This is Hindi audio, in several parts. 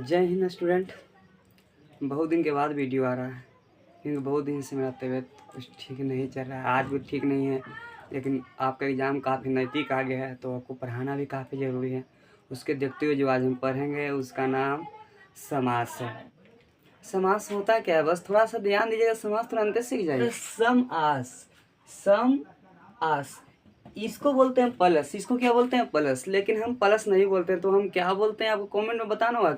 जय हिंद स्टूडेंट। बहुत दिन के बाद वीडियो आ रहा है क्योंकि बहुत दिन से मेरा तबीयत कुछ ठीक नहीं चल रहा है। आज भी ठीक नहीं है, लेकिन आपका एग्ज़ाम काफ़ी नज़दीक आ गया है तो आपको पढ़ाना भी काफ़ी ज़रूरी है। उसके देखते हुए जो आज हम पढ़ेंगे उसका नाम समास है। समास होता क्या है, बस थोड़ा सा ध्यान दीजिएगा, समास तुरंत सीख जाइए। सम आस इसको बोलते हैं प्लस। इसको क्या बोलते हैं? प्लस। लेकिन हम प्लस नहीं बोलते तो हम क्या बोलते हैं आपको कमेंट में बताना होगा।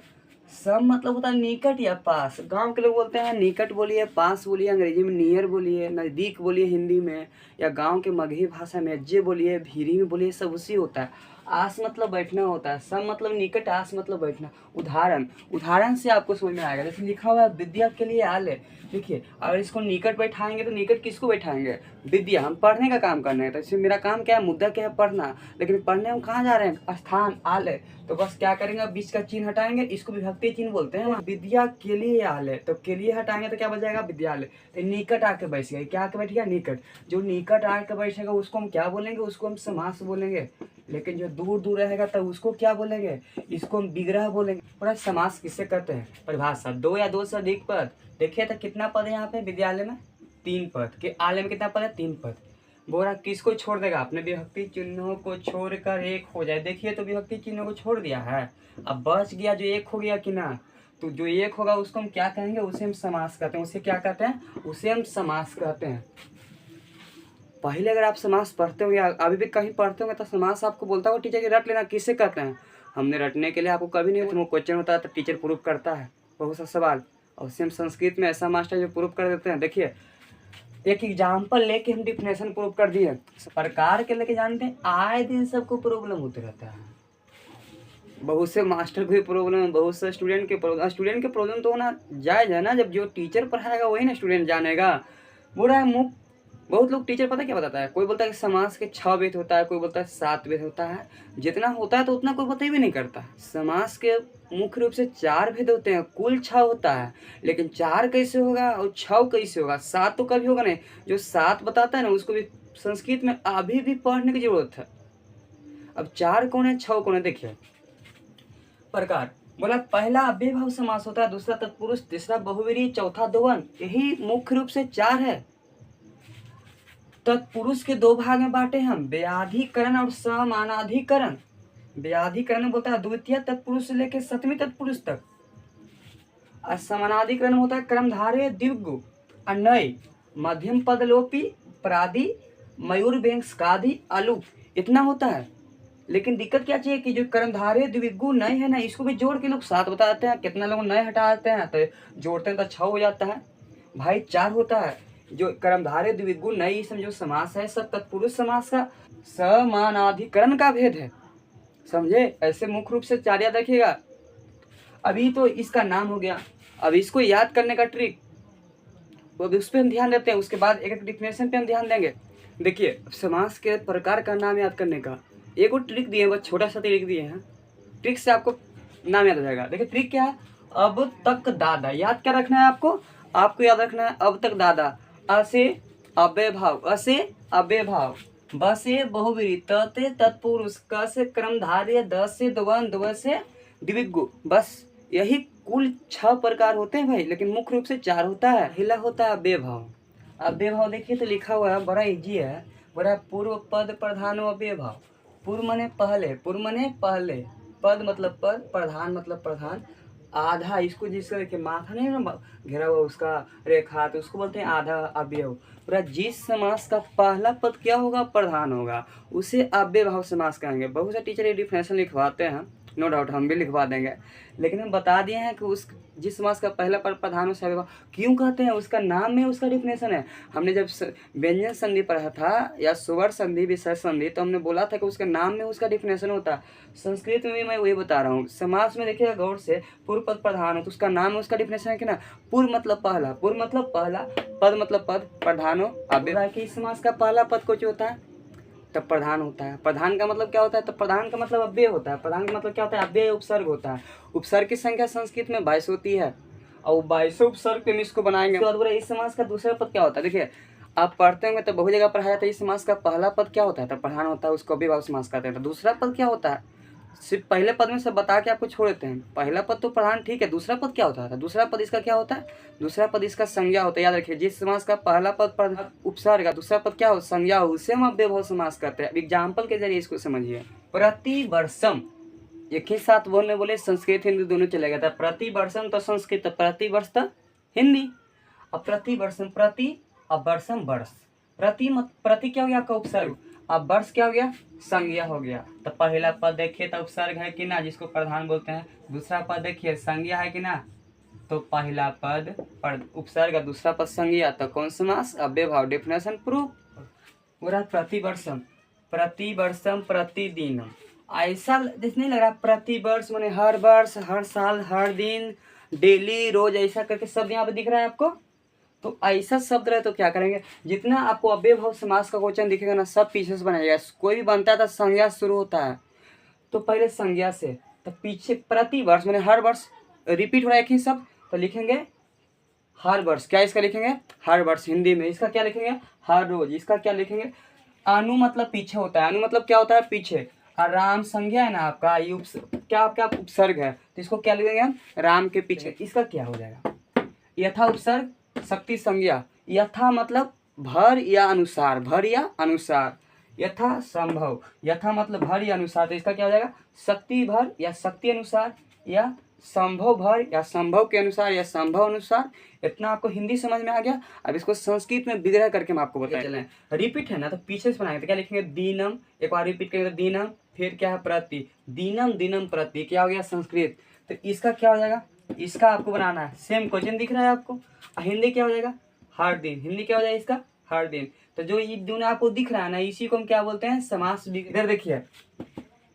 सम मतलब होता है निकट या पास। गांव के लोग बोलते हैं निकट बोलिए, पास बोलिए, अंग्रेजी में नियर बोलिए, नज़दीक बोलिए हिंदी में, या गांव के मगही भाषा में अज्जे बोलिए, भीरी में बोलिए, सब उसी होता है। आस मतलब बैठना होता है, सम मतलब निकट, आस मतलब बैठना। उदाहरण से आपको समझ में आएगा। जैसे लिखा हुआ है विद्या के लिए आले। देखिए, अगर इसको निकट बैठाएंगे तो निकट किसको बैठाएंगे? विद्या। हम पढ़ने का काम करना है तो इसमें मेरा काम क्या है, मुद्दा क्या है? पढ़ना। लेकिन पढ़ने हम कहाँ जा रहे हैं? स्थान आले। तो बस क्या करेंगे, बीच का चिन्ह हटाएंगे, इसको विभक्ति चिन्ह बोलते हैं। विद्या के लिए आले, तो के लिए हटाएंगे तो क्या बच जाएगा? विद्यालय। तो निकट आके बैठ गया, क्या आके बैठ गया? निकट। जो निकट आके बैठेगा उसको हम क्या बोलेंगे? उसको हम समास बोलेंगे। लेकिन जो दूर दूर रहेगा तब उसको क्या बोलेंगे? इसको हम विग्रह बोलेंगे। और समास किससे करते हैं? परिभाषा। दो या दो से अधिक पद। देखिए तो कितना पद है यहाँ पे विद्यालय में? 3 पद। के आलय में कितना पद है? 3 पद। बोरा किसको छोड़ देगा? आपने विभक्ति चिन्हों को छोड़कर एक हो जाए। देखिए तो विभक्ति चिन्हों को छोड़ दिया है, अब बच गया जो एक हो गया कि ना। तो जो एक होगा उसको हम क्या कहेंगे? उसे हम समास कहते हैं। उसे क्या कहते हैं? उसे हम समास कहते हैं। पहले अगर आप समास पढ़ते होंगे, अभी भी कहीं पढ़ते होंगे, तो समास आपको बोलता होगा टीचर कि रट लेना। किससे कहते हैं? हमने रटने के लिए आपको कभी नहीं, वो क्वेश्चन होता है तो टीचर प्रूफ करता है बहुत सा सवाल, और सेम संस्कृत में ऐसा मास्टर जो प्रूफ कर देते हैं। देखिए एक एग्जाम्पल लेके हम डिफिनेशन प्रूव कर दिए। प्रकार के लेके जानते हैं, आए दिन सबको प्रॉब्लम होते रहता है। बहुत से मास्टर को भी प्रॉब्लम है, बहुत से स्टूडेंट के प्रॉब्लम। स्टूडेंट के प्रॉब्लम तो होना जायज़ है ना, जब जो टीचर पढ़ाएगा वही ना स्टूडेंट जानेगा। बुरा है मुख। बहुत लोग टीचर पता क्या बताता है, कोई बोलता है कि समास के 6 भेद होता है, कोई बोलता है 7 भेद होता है। जितना होता है तो उतना कोई पता ही भी नहीं करता। समास के मुख्य रूप से 4 भेद होते हैं, कुल 6 होता है। लेकिन 4 कैसे होगा और 6 कैसे होगा? 7 तो कभी होगा नहीं। जो 7 बताता है ना उसको भी संस्कृत में अभी भी पढ़ने की जरूरत है। अब 4 कौन है, 6 कौन है? देखिए प्रकार बोला, पहला अव्ययभाव समास होता है, दूसरा तत्पुरुष, तीसरा बहुव्रीहि, चौथा द्वंद्व। यही मुख्य रूप से 4 है। तत्पुरुष के 2 भाग में बांटे हम, व्याधिकरण और समानाधिकरण। व्याधिकरण बोलता है द्वितीय तत्पुरुष से लेकर 7वीं तत्पुरुष तक। और समानाधिकरण होता है कर्मधारय द्विगु, अनय, मध्यम पदलोपी, प्रादि, मयूर व्यंग्यकादि, अलुप। इतना होता है। लेकिन दिक्कत क्या चाहिए कि जो कर्मधारय द्विगु नय है ना, इसको भी जोड़ के लोग 7 बताते हैं। कितना लोग नय हटाते हैं तो जोड़ते हैं तो 6 हो जाता है। भाई 4 होता है। जो कर्मधारय द्विगु नय इसमें जो समास है सब तत्पुरुष समास का समानाधिकरण का भेद है। समझे? ऐसे मुख्य रूप से 4 याद रखिएगा। अभी तो इसका नाम हो गया, अब इसको याद करने का ट्रिक, तो अभी उस पर हम ध्यान देते हैं। उसके बाद एक एक डिफिनेशन पे हम ध्यान देंगे। देखिए समास के प्रकार का नाम याद करने का एक और ट्रिक दिए, बस छोटा सा ट्रिक दिए हैं। ट्रिक से आपको नाम याद हो जाएगा। देखिए ट्रिक क्या है, अब तक दादा। याद क्या रखना है आपको? आपको याद रखना है अब तक दादा। अ से अव्ययभाव, अ से अव्ययभाव, ब से बहुव्रीहि, त से तत्पुरुष, क से कर्मधारय, द से द्वंद्व, द्व से द्विगु। बस यही कुल 6 प्रकार होते हैं भाई, लेकिन मुख्य रूप से 4 होता है। पहला होता है अव्ययभाव। अव्ययभाव देखिए तो लिखा हुआ है, बड़ा इजी है। बड़ा पूर्व पद प्रधानो अव्ययभाव। पूर्व मने पहले, पूर्व मने पहले, पद मतलब पद, प्रधान मतलब प्रधान, आधा। इसको जिसका देखिए माथा नहीं ना घेरा हुआ उसका रेखा, तो उसको बोलते हैं आधा अव्यय। पूरा जिस समास का पहला पद क्या होगा? प्रधान होगा, उसे अव्ययभाव समास कहेंगे। बहुत से टीचर ये डिफिनेशन लिखवाते हैं, नो डाउट हम भी लिखवा देंगे। लेकिन हम बता दिए हैं कि उस जिस समास का पहला पद प्रधान से अव्ययभाव क्यों कहते हैं, उसका नाम में उसका डिफिनेशन है। हमने जब व्यंजन संधि पढ़ा था या स्वर संधि, विषय संधि, तो हमने बोला था कि उसके नाम में उसका डिफिनेशन होता है। संस्कृत में भी मैं वही बता रहा हूँ। समास में देखिएगा गौर से, पूर्व पद प्रधान हो तो उसका नाम में उसका डिफिनेशन है कि ना। पूर्व मतलब पहला, पूर्व मतलब पहला, पद मतलब पद, प्रधानो अव्यय। कि इस समास का पहला पद कुछ होता है तब प्रधान होता है। प्रधान का मतलब क्या होता है? तो प्रधान का मतलब अव्यय होता है। प्रधान का मतलब क्या होता है? अव्यय उपसर्ग होता है। उपसर्ग की संख्या संस्कृत में 22 होती है, और 22 उपसर्ग पे हम इसको बनाएंगे। तो इस समास का दूसरा पद क्या होता है? देखिए आप पढ़ते होंगे तो बहुत जगह पढ़ाया था, इस समास का पहला पद क्या होता है? तो प्रधान होता है, उसको अव्ययभाव समास कहते हैं। तो दूसरा पद क्या होता है? सिर्फ पहले पद में सब बता के आपको छोड़ देते हैं। पहला पद तो प्रधान ठीक है, दूसरा पद क्या होता था? दूसरा पद इसका क्या होता है? दूसरा पद इसका संज्ञा होता है। याद रखिए, जिस समास का पहला पद उपसर्ग, दूसरा पद क्या हो? संज्ञा हो, उसे हम अव्ययभाव समास करते हैं। एग्जाम्पल के जरिए इसको समझिए। प्रतिवर्षम, एक ही साथ बोले संस्कृत हिंदी दोनों चलेगा था। प्रतिवर्षम तो संस्कृत, प्रतिवर्ष तो हिंदी। अब प्रतिवर्षम, प्रति, अब वर्षम वर्ष। प्रति क्या हो गया आपका? उपसर्ग। अब वर्ष क्या हो गया? संज्ञा हो गया। तो पहला पद देखिए तो उपसर्ग है कि ना, जिसको प्रधान बोलते हैं। दूसरा पद देखिए संज्ञा है कि ना, तो पहला पद उपसर्ग, दूसरा पद संज्ञा, तो कौन समास? अव्ययभाव। Definition proof. पूरा प्रतिवर्षम, प्रतिवर्षम प्रतिदिनम। ऐसा जैसे नहीं लग रहा? प्रतिवर्ष माने हर वर्ष, हर साल, हर दिन, डेली, रोज, ऐसा करके शब्द यहाँ पे दिख रहा है आपको। तो ऐसा शब्द रहे तो क्या करेंगे? जितना आपको अव्ययभाव समास का क्वेश्चन दिखेगा ना, सब पीछे से बनाएगा। कोई भी बनता है तो संज्ञा शुरू होता है, तो पहले संज्ञा से, तो पीछे प्रतिवर्ष माने हर वर्ष रिपीट हो रहा है एक ही शब्द, तो लिखेंगे हर वर्ष। क्या इसका लिखेंगे? हर वर्ष। हिंदी में इसका क्या लिखेंगे? हर रोज। इसका क्या लिखेंगे? अनु मतलब पीछे होता है। अनु मतलब क्या होता है? पीछे। और राम संज्ञा है ना आपका, ये क्या आपका उपसर्ग है, तो इसको क्या लिखेंगे हम? राम के पीछे। इसका क्या हो जाएगा? यथा उपसर्ग, शक्ति संज्ञा। यथा मतलब भर या अनुसार, भर या अनुसार। यथा संभव, यथा मतलब भर या अनुसार, तो इसका क्या हो जाएगा? शक्ति भर या शक्ति अनुसार, या संभव भर या संभव के अनुसार, या संभव अनुसार। इतना आपको हिंदी समझ में आ गया। अब इसको संस्कृत में विग्रह करके हम आपको बताएं। चलें, रिपीट है ना, तो पीछे से बनाएंगे। तो क्या लिखेंगे? दीनम, एक बार रिपीट करेंगे तो दीनम, फिर क्या है? प्रति। दीनम दिनम प्रति, क्या हो गया? संस्कृत। तो इसका क्या हो जाएगा? इसका आपको बनाना है। सेम क्वेश्चन दिख रहा है आपको। हिंदी क्या हो जाएगा? हर दिन। हिंदी क्या हो जाएगा इसका? हर दिन। तो जो ये दोनों आपको दिख रहा है ना, इसी को हम क्या बोलते हैं? समास। इधर देखिए,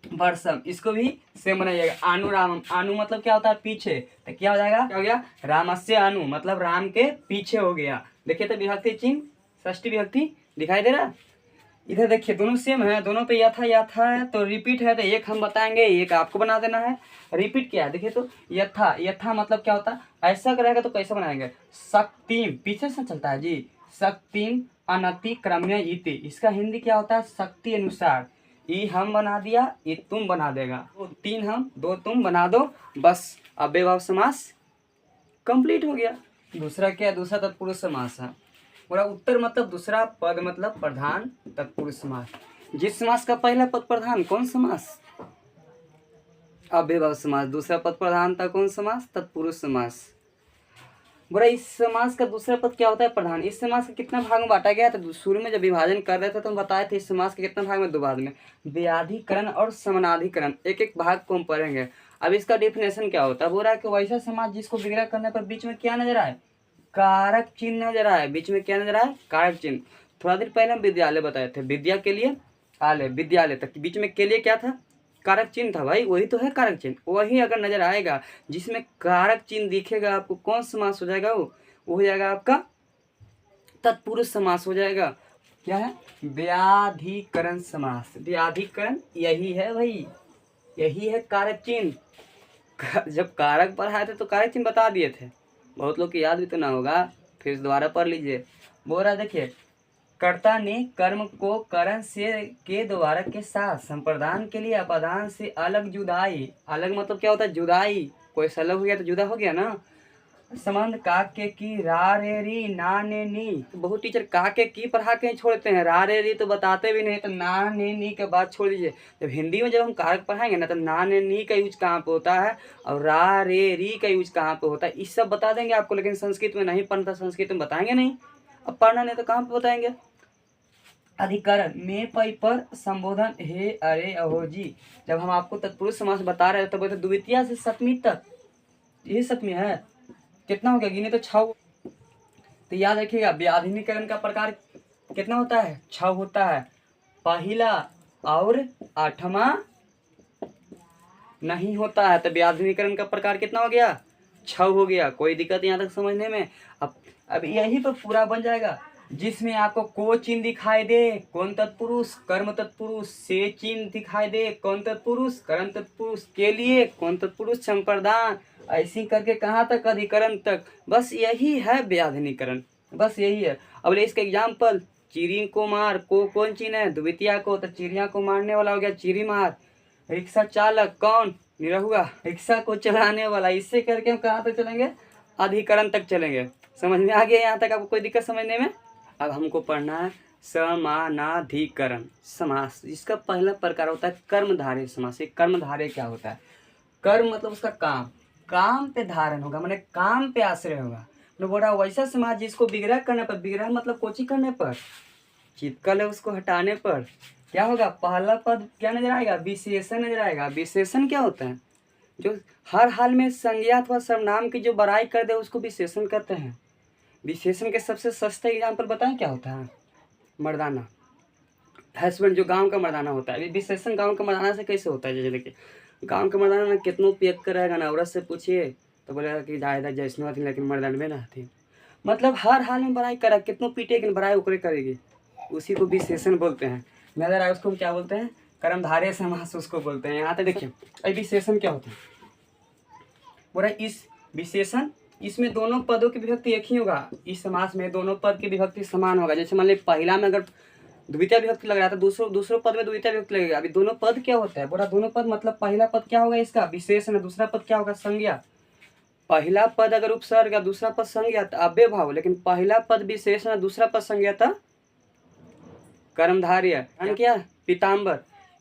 वर्षम, इसको भी सेम बनाइएगा। अनुरामम, अनु मतलब क्या होता है? पीछे। तो क्या हो जाएगा? क्या हो गया? रामस्य अनु, मतलब राम के पीछे हो गया। देखिए तो विभक्ति चिन्ह षष्ठी विभक्ति दिखाई दे रहा है। इधर देखिए दोनों सेम है, दोनों पे यथा यथा है, तो रिपीट है तो एक हम बताएंगे, एक आपको बना देना है। रिपीट क्या है देखिए, तो यथा, यथा मतलब क्या होता है? ऐसा करेगा तो कैसे बनाएंगे? शक्तिम, पीछे से चलता है जी। शक्तिम अनतिक्रम्य इति, इसका हिंदी क्या होता है? शक्ति अनुसार। ये हम बना दिया, ये तुम बना देगा। तो 3 हम 2 तुम बना दो, बस अव्ययभाव समास कंप्लीट हो गया। दूसरा क्या है? दूसरा तत्पुरुष समास है। पूरा उत्तर मतलब दूसरा पद मतलब प्रधान तत्पुरुष समास। जिस समास का पहला पद प्रधान, कौन समास? अव्ययभाव समास। दूसरा पद प्रधान था, कौन समास? तत्पुरुष समास। बोला इस समास का दूसरा पद क्या होता है? प्रधान। इस समास का कितना भाग में बांटा गया? तो शुरू में जब विभाजन कर रहे थे तो हम बताए थे इस समास के कितना भाग में? 2 भाग में। व्याधिकरण और समानाधिकरण, एक एक भाग को हम पढ़ेंगे। अब इसका डेफिनेशन क्या होता है? बोल रहा है कि वैसा समास जिसको विग्रह करने पर बीच में क्या नजर आए? कारक चिन्ह नजर आए। बीच में क्या नजर आए? कारक चिन्ह। थोड़ा देर पहले हम विद्यालय बताए थे, विद्या के लिए आलय, विद्यालय तक बीच में के लिए क्या था? कारक चिन्ह था भाई, वही तो है कारक चिन्ह। वही अगर नजर आएगा, जिसमें कारक चिन्ह दिखेगा आपको, कौन समास हो जाएगा? वो हो जाएगा आपका तत्पुरुष समास हो जाएगा। क्या है? व्याधिकरण समास। व्याधिकरण यही है भाई, यही है कारक चिन्ह। जब कारक पढ़ाए थे तो कारक चिन्ह बता दिए थे, बहुत लोग की याद भी तो ना होगा, फिर दोबारा पढ़ लीजिए। बोल रहा देखिए, कर्ता ने कर्म को करण से के द्वारा के साथ संप्रदान के लिए अपादान से अलग जुदाई। अलग मतलब क्या होता है? जुदाई। कोई से अलग हो गया तो जुदा हो गया ना। संबंध काके की रा रे री ना ने नी। तो बहुत टीचर काके की पढ़ा के छोड़ते हैं, रा रे री तो बताते भी नहीं, तो ना ने नी के बाद छोड़ दीजिए। जब हिंदी में जब हम कारक पढ़ाएंगे ना, तो ना ने नी का यूज कहाँ पे होता है और रा रे री का यूज कहाँ पे होता है, इस सब बता देंगे आपको। लेकिन संस्कृत में नहीं पढ़ता, संस्कृत में बताएंगे नहीं। अब पढ़ना नहीं तो कहाँ पे बताएंगे? अधिकरण में पै पर संबोधन हे अरे अहो जी। जब हम आपको तत्पुरुष समास बता रहे हैं तो बोलते द्वितीया से सप्तमी तक, यही सप्तमी है। कितना हो गया? गिने तो 6। तो याद रखिएगा, व्याधिकरण का प्रकार कितना होता है? 6 होता है। पहला और 8वां नहीं होता है। तो व्याधिकरण का प्रकार कितना हो गया? 6 हो गया। कोई दिक्कत यहाँ तक समझने में? अब यही पर पूरा बन जाएगा, जिसमें आपको को चिन्ह दिखाई दे, कौन तत्पुरुष? कर्म तत्पुरुष। से चिन्ह दिखाई दे, कौन तत्पुरुष? कर्म तत्पुरुष। के लिए कौन तत्पुरुष? संप्रदान। ऐसी करके कहाँ तक? अधिकरण तक। बस यही है व्याधिकरण, बस यही है। अब इसका एग्जाम्पल, चिड़ी को मार, को कौन चिन्ह है? द्वितीया को, तो चिड़िया को मारने वाला हो गया चिड़ी मार। रिक्शा चालक कौन? निरहुआ। रिक्शा को चलाने वाला। इससे करके हम कहाँ तक चलेंगे? अधिकरण तक चलेंगे। समझ में आ गया यहाँ तक? आपको कोई दिक्कत समझने में? अब हमको पढ़ना है समानाधिकरण समास। इसका पहला प्रकार होता है कर्मधारय समास। ये कर्मधारय क्या होता है? कर्म मतलब उसका काम, काम पे धारण होगा, मैंने काम पे आश्रय होगा। तो बोल रहा वैसा समाज जिसको विग्रह करने पर, विग्रह मतलब कोची करने पर, चिपकल है उसको हटाने पर क्या होगा? पहला पद क्या नजर आएगा? विशेषण नजर आएगा। विशेषण क्या होता है? जो हर हाल में संज्ञा अथवा सर्वनाम की जो बड़ाई कर दे उसको विशेषण कहते हैं। विशेषण के सबसे सस्ता एग्जाम्पल बताएं क्या होता है? मर्दाना। हस्बैंड जो गांव का मर्दाना होता है। विशेषण गांव का मर्दाना से कैसे होता है? जैसे देखिए गांव का मर्दाना ना कितनों पियक कर रहेगा ना, औरत से पूछिए तो बोलेगा कि जायदा जैसनो थी लेकिन मर्दान में ना थी। मतलब हर हाल में बड़ाई करा, कितनों पीटे लेकिन बड़ाई उकरे करेगी, उसी को विशेषण बोलते हैं। नजर आए उसको हम क्या बोलते हैं? कर्मधारय समास उसको बोलते हैं। यहाँ तक देखिए अब विशेषण क्या होता है? बोला इस विशेषण, इसमें दोनों पदों की विभक्ति एक ही होगा। इस समास में दोनों पद की विभक्ति समान होगा। जैसे मान लीजिए पहला में अगर द्वितीय विभक्ति लग रहा है तो दूसरे पद में द्वितीय विभक्ति लगेगा। अभी दोनों पद क्या होता है? बोला दोनों पद मतलब पहला पद क्या होगा? इसका विशेषण, दूसरा पद क्या होगा? संज्ञा। पहला पद अगर उपसर्ग या दूसरा पद संज्ञा तो अव्यय भाव, लेकिन पहला पद विशेषण दूसरा पद संज्ञा था कर्मधारय। क्या? पीताम्बर।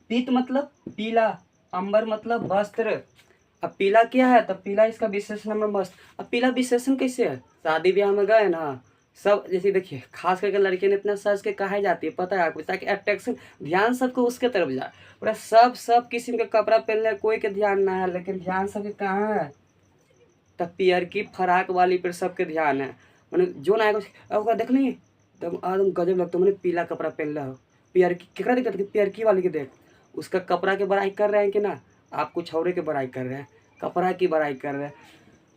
पीत मतलब पीला, अंबर मतलब वस्त्र। अब पीला क्या है? तो पीला इसका विशेषण नंबर वस्त्र। अब पीला विशेषण कैसे है? शादी ब्याह में गए ना सब, जैसे देखिए खास करके लड़के ने इतना सज के कहा जाती है, पता है आपको, ताकि अट्रैक्शन ध्यान सबको उसके तरफ जाए। पूरा सब किस्म का कपड़ा पहन ले, कोई के ध्यान ना है, लेकिन ध्यान सबके कहाँ है? तब पियर की फराक वाली पर सबके ध्यान है। मैंने जो ना आएगा देख ली तब एकदम गजब लगता है। मैंने पीला कपड़ा पहन रहा हो, पियर की केकरा दिक्कत की? पियर की वाली के देख, उसका कपड़ा के बड़ाई कर रहे हैं कि ना? आप कुछ और के बड़ाई कर रहे हैं, कपड़ा की बड़ाई कर रहे हैं।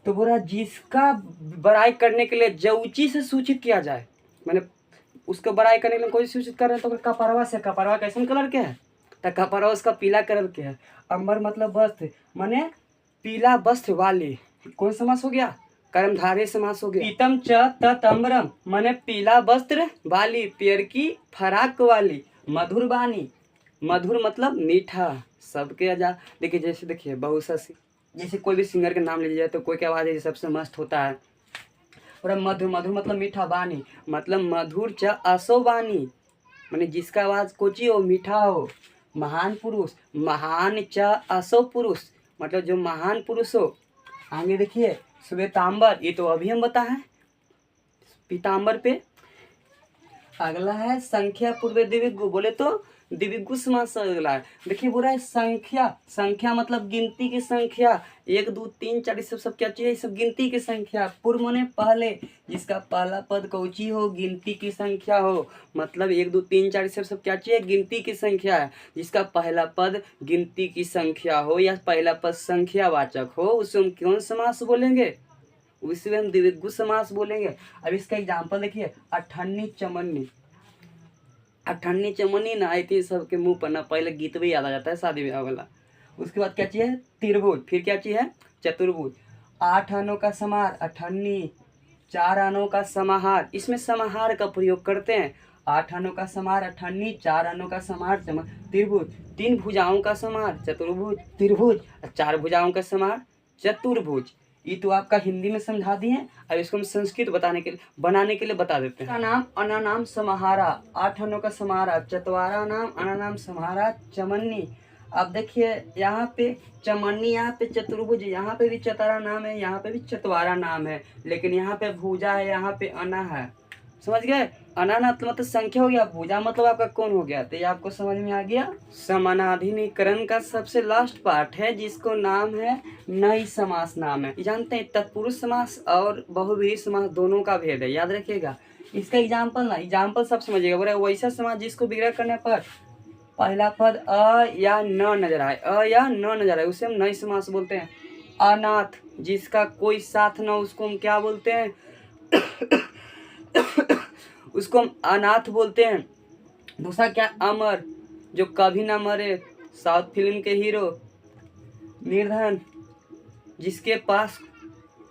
तो बोला जिसका बड़ाई करने के लिए जऊची से सूचित किया जाए, मैंने उसको बड़ाई करने के लिए कोई सूचित कर रहे हैं तो कपड़वा से। कपड़वा कैसन कलर के है? तो कपड़वा उसका पीला कलर के है। अंबर मतलब वस्त्र, माने पीला वस्त्र वाली। कौन समास हो गया? कर्मधारय समास हो गया। पीतम च तत् अम्बरम, माने पीला वस्त्र वाली, पियर की फराक वाली। मधुर वाणी, मधुर मतलब मीठा। सबके आजा देखिए, जैसे देखिए बहुससी, जैसे कोई भी सिंगर का नाम ले लीजिए तो कोई की आवाज़ है सबसे मस्त होता है। और मधुर, मधुर मतलब मीठा। वाणी मतलब मधुर च असो वाणी, माने जिसका आवाज़ कोची हो, मीठा हो। महान पुरुष, महान च असो पुरुष मतलब जो महान पुरुष हो। आगे देखिए श्वेतांबर, ये तो अभी हम बताए पीताम्बर पे। अगला है संख्या पूर्व द्विगु, बोले तो द्विगु समास अगला है। देखिए बोला है संख्या, संख्या मतलब गिनती की संख्या। 1 2 3 4 ये सब क्या चाहिए? सब गिनती की संख्या। पूर्व माने पहले, जिसका पहला पद कौची हो? गिनती की संख्या हो। मतलब 1 2 3 4 सब क्या चाहिए? गिनती की संख्या है। जिसका पहला पद गिनती की संख्या हो या पहला पद संख्यावाचक हो, उसे हम कौन समास बोलेंगे? उसे हम द्विगु समास बोलेंगे। अब इसका एग्जाम्पल देखिए, अठन्नी चमन्नी। अठन्नी चमन्नी ना आई थी सबके मुंह पर ना, पहले गीत भी याद आ जाता है शादी ब्याह वाला। उसके बाद क्या चाहिए? त्रिभुज। फिर क्या चाहिए? चतुर्भुज। 8 आनों का समार अठन्नी, 4 आनों का समाहार। इसमें समाहार का प्रयोग करते हैं। 8 आनों का समार अठन्नी, 4 आनों का समार त्रिभुज। 3 भुजाओं का समार चतुर्भुज त्रिभुज, 4 भुजाओं का समार चतुर्भुज। ये तो आपका हिंदी में समझा दिए। अब इसको हम संस्कृत बनाने के लिए बता देते हैं। का नाम अनानाम समाहारा, 8 आनों का समाहारा। चतवारा नाम अनानाम समाहारा चमन्नी। अब देखिए यहाँ पे चमन्नी, यहाँ पे चतुर्भुज, यहाँ पे भी चतरा नाम है, यहाँ पे भी चतवारा नाम है, लेकिन यहाँ पे भुजा है, यहाँ पे अना है। समझ गए? अनाना मतलब संख्या हो गया, भुजा मतलब आपका कौन हो गया? तो ये आपको समझ में आ गया। समानाधिकरण का सबसे लास्ट पार्ट है जिसको नाम है नई समास नाम है। जानते हैं तत्पुरुष समास और बहुव्रीहि समास दोनों का भेद है, याद रखिएगा। इसका एग्जाम्पल सब समझिएगा। बोला वैसा समास जिसको विग्रह करने पर पहला पद अ या न नजर आए, अ या न नजर आए, उसे हम नई समास बोलते हैं। अनाथ, जिसका कोई साथ न, उसको हम क्या बोलते हैं? उसको हम अनाथ बोलते हैं। दूसरा क्या? अमर, जो कभी ना मरे, साउथ फिल्म के हीरो। निर्धन, जिसके पास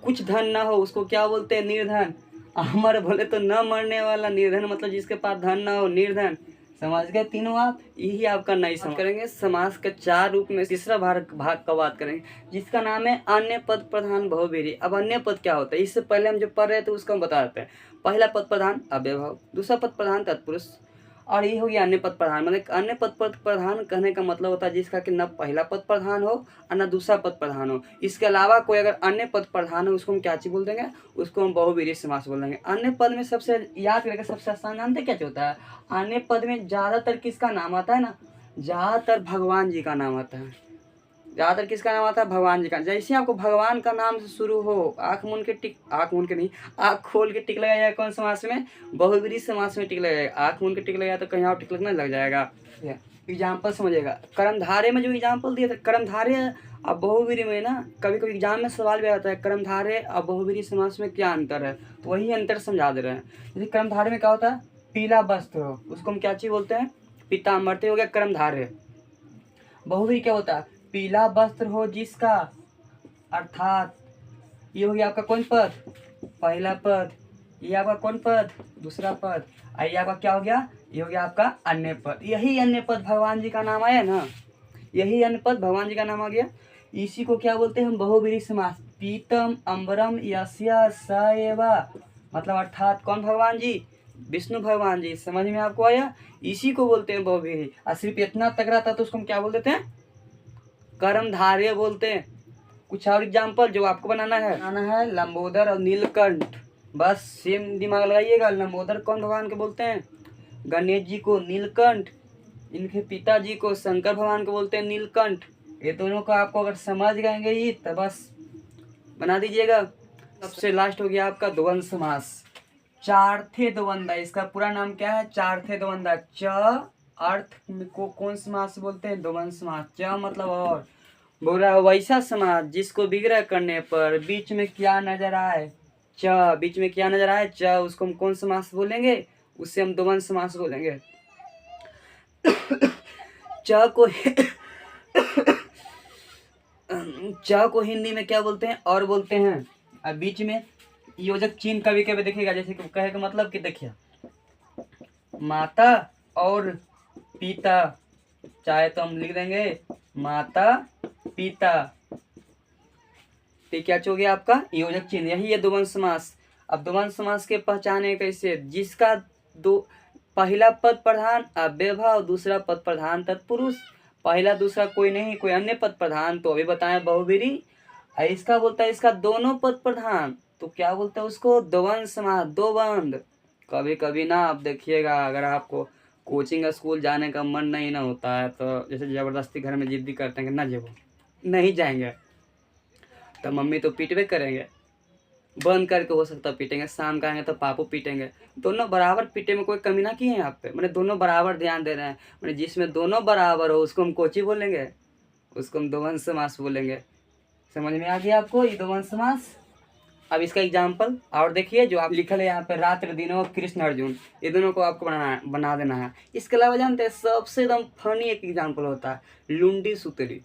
कुछ धन ना हो, उसको क्या बोलते हैं? निर्धन। अमर बोले तो न मरने वाला, निर्धन मतलब जिसके पास धन ना हो, निर्धन। समझ गए तीनों आप। यही आपका नई समझ करेंगे। समास के 4 रूप में तीसरा भाग का बात करेंगे, जिसका नाम है अन्य पद प्रधान बहुव्रीहि। अब अन्य पद क्या होता है, इससे पहले हम जो पढ़ रहे थे उसको हम बता देते हैं। पहला पद प्रधान अव्ययभाव, दूसरा पद प्रधान तत्पुरुष, और ये हो गया अन्य पद प्रधान। मतलब अन्य पद प्रधान कहने का मतलब होता है जिसका कि न पहला पद प्रधान हो और न दूसरा पद प्रधान हो। इसके अलावा कोई अगर अन्य पद प्रधान हो उसको हम क्या चीज बोल देंगे, उसको हम बहुव्रीहि समास बोल देंगे। अन्य पद में सबसे याद करके सबसे आसान जानते क्या होता है, अन्य पद में ज्यादातर किसका नाम आता है ना, ज्यादातर भगवान जी का नाम आता है। ज्यादातर किसका नाम आता है, भगवान जी का। जैसे आपको भगवान का नाम से शुरू हो, आंख मूंद के नहीं, आंख खोल के टिक लगाया कौन समास में, बहुव्रीहि समास में टिक लगाएगा। आंख मूंद के टिक लगाया तो कहीं और टिक लगने लग जाएगा। एग्जाम्पल समझिएगा, कर्मधारय में जो एग्जाम्पल दिया था, कर्मधारय अब बहुव्रीहि में ना कभी कभी एग्जाम में सवाल भी आता है, कर्मधारय और बहुव्रीहि समास में क्या अंतर है, तो वही अंतर समझा दे रहे हैं। जैसे कर्मधारय में क्या होता है, पीला वस्त्र हो उसको हम क्या चीज बोलते हैं, पीताम्बर, हो गया कर्मधारय। बहुव्रीहि क्या होता है, पीला वस्त्र हो जिसका, अर्थात ये हो गया आपका कौन पद, पहला पद। ये आपका कौन पद, दूसरा पद। ये आपका क्या हो गया, ये हो गया आपका अन्य पद। यही अन्य पद भगवान जी का नाम आया ना, यही अन्य पद भगवान जी का नाम आ गया। इसी को क्या बोलते हैं हम, बहुव्रीहि समास। पीतम अम्बरम यस्य स एव, मतलब अर्थात कौन भगवान जी, विष्णु भगवान जी। समझ में आपको आया, इसी को बोलते हैं बहुव्रीहि। और सिर्फ इतना तगड़ा था तो उसको हम क्या बोल देते हैं, कर्मधारय बोलते हैं। कुछ और एग्जाम्पल जो आपको बनाना है लंबोदर और नीलकंठ। बस सेम दिमाग लगाइएगा। लंबोदर कौन भगवान के बोलते हैं, गणेश जी को। नीलकंठ इनके पिताजी को शंकर भगवान को बोलते हैं नीलकंठ। ये दोनों को आपको अगर समझ गएंगे ही तो बस बना दीजिएगा। सबसे लास्ट हो गया आपका द्वंद्व समास, चार्थे द्वंद्व। इसका पूरा नाम क्या है, चार्थे द्वंद्व। च अर्थ को कौन समास बोलते हैं, द्वंद्व समास। च मतलब और, बोला वैसा समास जिसको विग्रह करने पर बीच में क्या नजर आए, च बीच में क्या नजर आए, च उसको हम कौन समास बोलेंगे, उससे हम द्वंद्व समास बोलेंगे। च को हिंदी में क्या बोलते हैं, और बोलते हैं। अब बीच में योजक चिन्ह कभी कभी देखिएगा, जैसे कि कहे का मतलब कि देखिए माता और पिता, चाहे तो हम लिख देंगे माता पिता, तो क्या हो गया आपका योजक चिन्ह, यही है द्वंद्व समास। अब द्वंद्व समास के पहचाने कैसे, जिसका दो पहला पद प्रधान अव्ययभाव, दूसरा पद प्रधान तत्पुरुष। पहला दूसरा कोई नहीं, कोई अन्य पद प्रधान, तो अभी बताया बहुव्रीहि। इसका बोलता है इसका दोनों पद प्रधान, तो क्या बोलता है उसको, द्वंद्व समास, दो बंद। कभी कभी ना आप देखिएगा, अगर आपको कोचिंग स्कूल जाने का मन नहीं ना होता है, तो जैसे ज़बरदस्ती घर में जिद्दी करते हैं कि ना जाओ, नहीं जाएंगे तो मम्मी तो पीटवे करेंगे, बंद करके हो सकता है पीटेंगे, शाम का आएंगे तो पापू पीटेंगे। दोनों बराबर पीटे में कोई कमी ना की है यहाँ पे, मैंने दोनों बराबर ध्यान दे रहे हैं। मैंने जिसमें दोनों बराबर हो उसको हम कोची बोलेंगे, उसको हम द्वंद्व समास बोलेंगे। समझ में आ गया आपको ये द्वंद्व समास। अब इसका एग्जाम्पल और देखिए, जो आप लिखल है यहाँ पे रात्र दिनों कृष्ण अर्जुन, ये दोनों को आपको बना देना है। इसके अलावा जानते हैं सबसे एकदम फनी एक एग्जाम्पल होता है लुंडी सुतरी।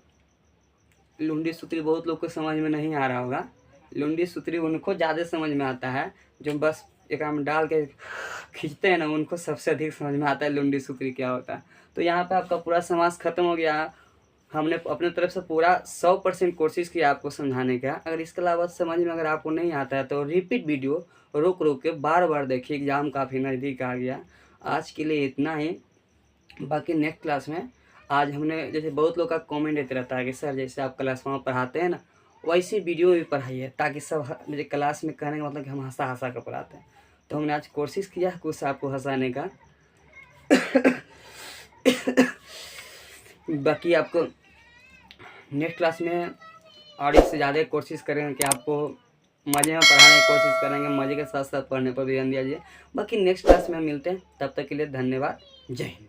लुंडी सूत्री बहुत लोग को समझ में नहीं आ रहा होगा। लुंडी सूत्री उनको ज़्यादा समझ में आता है जो बस एक में डाल के खींचते हैं ना, उनको सबसे अधिक समझ में आता है लुंडी सूत्री क्या होता है। तो यहाँ पे आपका पूरा समास खत्म हो गया। हमने अपने तरफ से पूरा 100% कोशिश किया आपको समझाने का। अगर इसके अलावा समझ में अगर आपको नहीं आता है तो रिपीट वीडियो रोक के बार बार देखिए, एग्ज़ाम काफ़ी नज़दीक आ गया। आज के लिए इतना ही, बाकी नेक्स्ट क्लास में आज हमने जैसे बहुत लोग का कमेंट देते रहता है कि सर जैसे आप क्लास में पढ़ाते हैं ना वैसे वीडियो भी पढ़ाइए, ताकि सब मुझे क्लास में कहने का मतलब कि हम हंसा हंसा कर पढ़ाते हैं। तो हमने आज कोशिश किया कुछ आपको हंसाने का। बाकी आपको नेक्स्ट क्लास में और इससे ज़्यादा कोशिश करेंगे कि आपको मज़े में पढ़ाने की कोशिश करेंगे, मज़े के साथ साथ पढ़ने पर भी ध्यान दिया जाए। बाकी नेक्स्ट क्लास में मिलते हैं, तब तक के लिए धन्यवाद, जय हिंद।